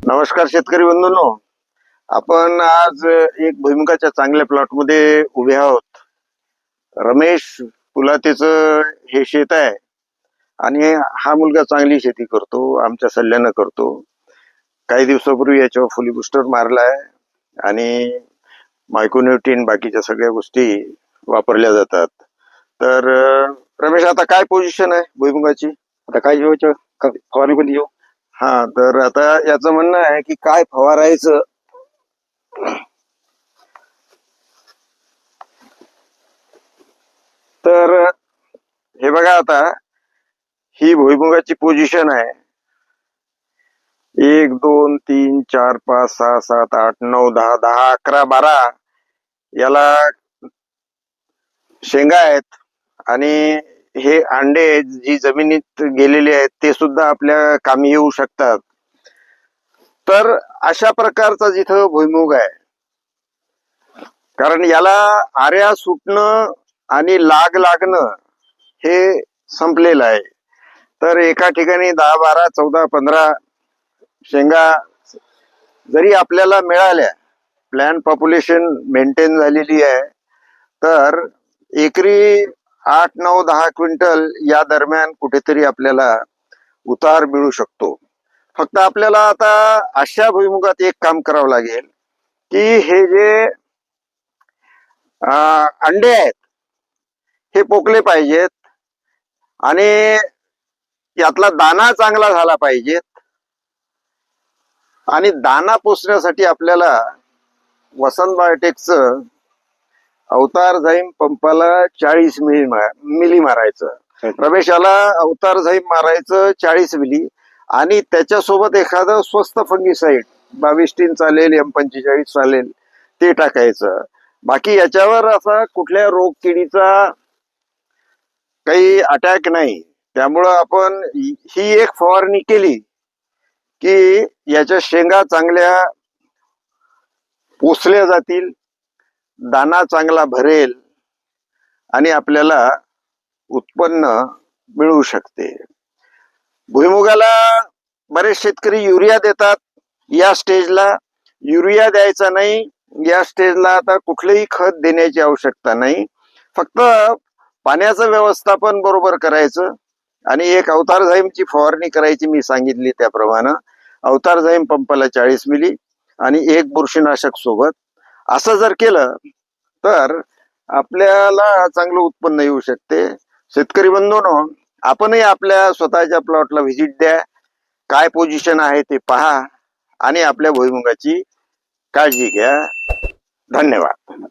नमस्कार शेतकरी बंधूंनो, आपण आज एक भुईमुगाच्या चांगल्या प्लॉट मध्ये उभे आहोत. रमेश पुलातेचं हे शेत आहे आणि हा मुलगा चांगली शेती करतो, आमच्या सल्ल्यानं करतो. काही दिवसापूर्वी याच्यावर फुली बुस्टर मारलाय आणि मायक्रोन्यूट्रिएंट बाकीच्या सगळ्या गोष्टी वापरल्या जातात. तर रमेश, आता काय पोझिशन आहे भुईमुगाची? आता काय जेवायचं फवारणी कोणती घेऊ? हा, तर आता याचं म्हणणं आहे की काय फवारायचं. तर हे बघा, आता ही भुईमुगाची पोझिशन आहे. 1 2 3 4 5 6 7 8 9 10 10 11 12 याला शेंगा आहेत आणि हे अंडे जी जमिनीत गेलेले आहेत ते सुद्धा आपल्या कामी येऊ शकतात. तर अशा प्रकारचा जिथं भुईमुग आहे, कारण याला आऱ्या सुटणं आणि लाग लागणं हे संपलेलं आहे. तर एका ठिकाणी 10 12 14 15 शेंगा जरी आपल्याला मिळाल्या, प्लॅन पॉप्युलेशन मेंटेन झालेली आहे, तर एकरी 8 9 10 क्विंटल या दरम्यान कुठेतरी आपल्याला उतार मिळू शकतो. फक्त आपल्याला आता अशा भुईमुगात एक काम करावं लागेल की हे जे अंडे आहेत हे पोकले पाहिजेत आणि यातला दाना चांगला झाला पाहिजेत. आणि दाना पोसण्यासाठी आपल्याला वसंत बायोटेकचं अवतारझाईम पंपाला 40 मिली मारायचं. रमेशाला अवतारझाईम मारायचं 40 मिली आणि त्याच्यासोबत एखादं स्वस्त फंगीसाईड 22 चालेल, M45 चालेल, ते टाकायचं. बाकी याच्यावर असा कुठल्या रोग किडीचा काही अटॅक नाही. त्यामुळं आपण ही एक फवारणी केली की याच्या शेंगा चांगल्या पोसल्या जातील, दाना चांगला भरेल आणि आपल्याला उत्पन्न मिळू शकते. भुईमुगाला बरेच शेतकरी युरिया देतात. या स्टेजला युरिया द्यायचा नाही. या स्टेजला आता कुठलेही खत देण्याची आवश्यकता नाही. फक्त पाण्याचं व्यवस्थापन बरोबर करायचं आणि एक अवतारझाईमची फवारणी करायची. मी सांगितली त्याप्रमाणे अवतारझाईम पंपाला 40 मिली आणि एक बुरशीनाशक सोबत. असं जर केलं तर आपल्याला चांगलं उत्पन्न येऊ शकते. शेतकरी बंधूंनो, आपणही आपल्या स्वतःच्या प्लॉटला व्हिजिट द्या, काय पोझिशन आहे ते पहा आणि आपल्या भुईमुगाची काळजी घ्या. धन्यवाद.